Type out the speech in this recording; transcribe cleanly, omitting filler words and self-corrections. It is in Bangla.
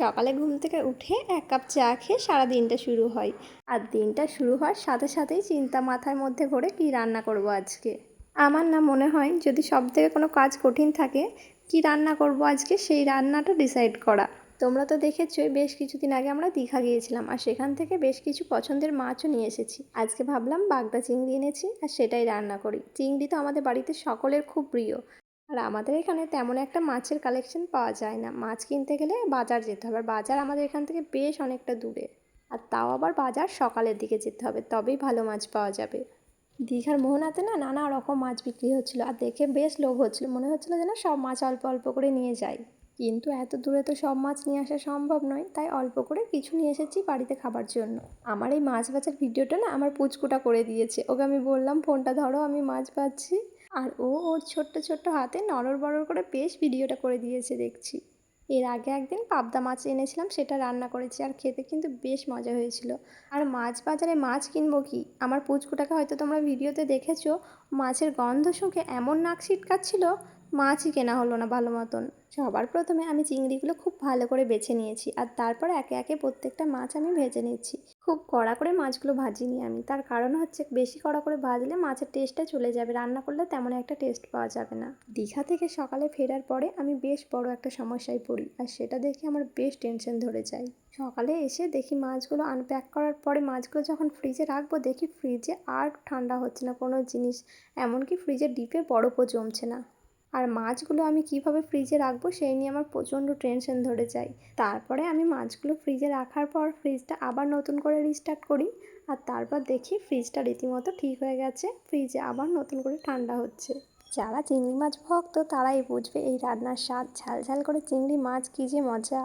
সকালে ঘুম থেকে উঠে এক কাপ চা খেয়ে সারা দিনটা শুরু হয়। আর দিনটা শুরু হওয়ার সাথে সাথেই চিন্তা মাথার মধ্যে ঘোরে কী রান্না করব আজকে। আমার না মনে হয় যদি সব থেকে কোনো কাজ কঠিন থাকে, কি রান্না করব আজকে সেই রান্নাটা ডিসাইড করা। তোমরা তো দেখেছোই বেশ কিছুদিন আগে আমরা দীঘা গিয়েছিলাম, আর সেখান থেকে বেশ কিছু পছন্দের মাছও নিয়ে এসেছি। আজকে ভাবলাম বাগদা চিংড়ি এনেছি আর সেটাই রান্না করি। চিংড়ি তো আমাদের বাড়িতে সকলের খুব প্রিয়। আর আমাদের এখানে তেমন একটা মাছের কালেকশন পাওয়া যায় না, মাছ কিনতে গেলে বাজার যেতে হবে, আর বাজার আমাদের এখান থেকে বেশ অনেকটা দূরে। আর তাও আবার বাজার সকালের দিকে যেতে হবে, তবেই ভালো মাছ পাওয়া যাবে। দীঘার মোহনাতে না নানা রকম মাছ বিক্রি হচ্ছিলো, আর দেখে বেশ লোভ হচ্ছিলো, মনে হচ্ছিলো যেন সব মাছ অল্প অল্প করে নিয়ে যাই। কিন্তু এত দূরে তো সব মাছ নিয়ে আসা সম্ভব নয়, তাই অল্প করে কিছু নিয়ে এসেছি বাড়িতে খাবার জন্য। আমার এই মাছ ভাজার ভিডিওটা না আমার পুচকুটা করে দিয়েছে, ওকে আমি বললাম ফোনটা ধরো আমি মাছ ভাজছি। আর ও ওর ছোট্ট ছোট্ট হাতে নড়র বড়র করে বেশ ভিডিওটা করে দিয়েছে দেখছি। এর আগে একদিন পাবদা মাছ এনেছিলাম, সেটা রান্না করেছি, আর খেতে কিন্তু বেশ মজা হয়েছিল। আর মাছ বাজারে মাছ কিনবো কি, আমার পুচকুটাকে হয়তো তোমরা ভিডিওতে দেখেছো, মাছের গন্ধ শুঁকে এমন নাক ছিটকাচ্ছিল, মাছই কেনা হলো না ভালো মতন। সবার প্রথমে আমি চিংড়িগুলো খুব ভালো করে বেছে নিয়েছি, আর তারপর একে একে প্রত্যেকটা মাছ আমি ভেজে নিচ্ছি। খুব কড়া করে মাছগুলো ভাজিনি আমি, তার কারণ হচ্ছে বেশি কড়া করে ভাজলে মাছের টেস্টটা চলে যাবে, রান্না করলে তেমন একটা টেস্ট পাওয়া যাবে না। দীঘা থেকে সকালে ফেরার পরে আমি বেশ বড় একটা সমস্যায় পড়ি, আর সেটা দেখে আমার বেশ টেনশন ধরে যায়। সকালে এসে দেখি মাছগুলো আনপ্যাক করার পরে মাছগুলো যখন ফ্রিজে রাখবো, দেখি ফ্রিজে আর ঠান্ডা হচ্ছে না কোনো জিনিস, এমনকি ফ্রিজের ডিপে বরফও জমছে না। আর মাছগুলো আমি কিভাবে ফ্রিজে রাখবো সেই নিয়ে আমার প্রচণ্ড টেনশন ধরে যায়। তারপরে আমি মাছগুলো ফ্রিজে রাখার পর ফ্রিজটা আবার নতুন করে রিস্টার্ট করি, আর তারপর দেখি ফ্রিজটা রীতিমতো ঠিক হয়ে গেছে, ফ্রিজে আবার নতুন করে ঠান্ডা হচ্ছে। যারা চিংড়ি মাছ ভক্ত তারাই বুঝবে এই রান্নার স্বাদ। ঝাল ঝাল করে চিংড়ি মাছ কী যে মজা।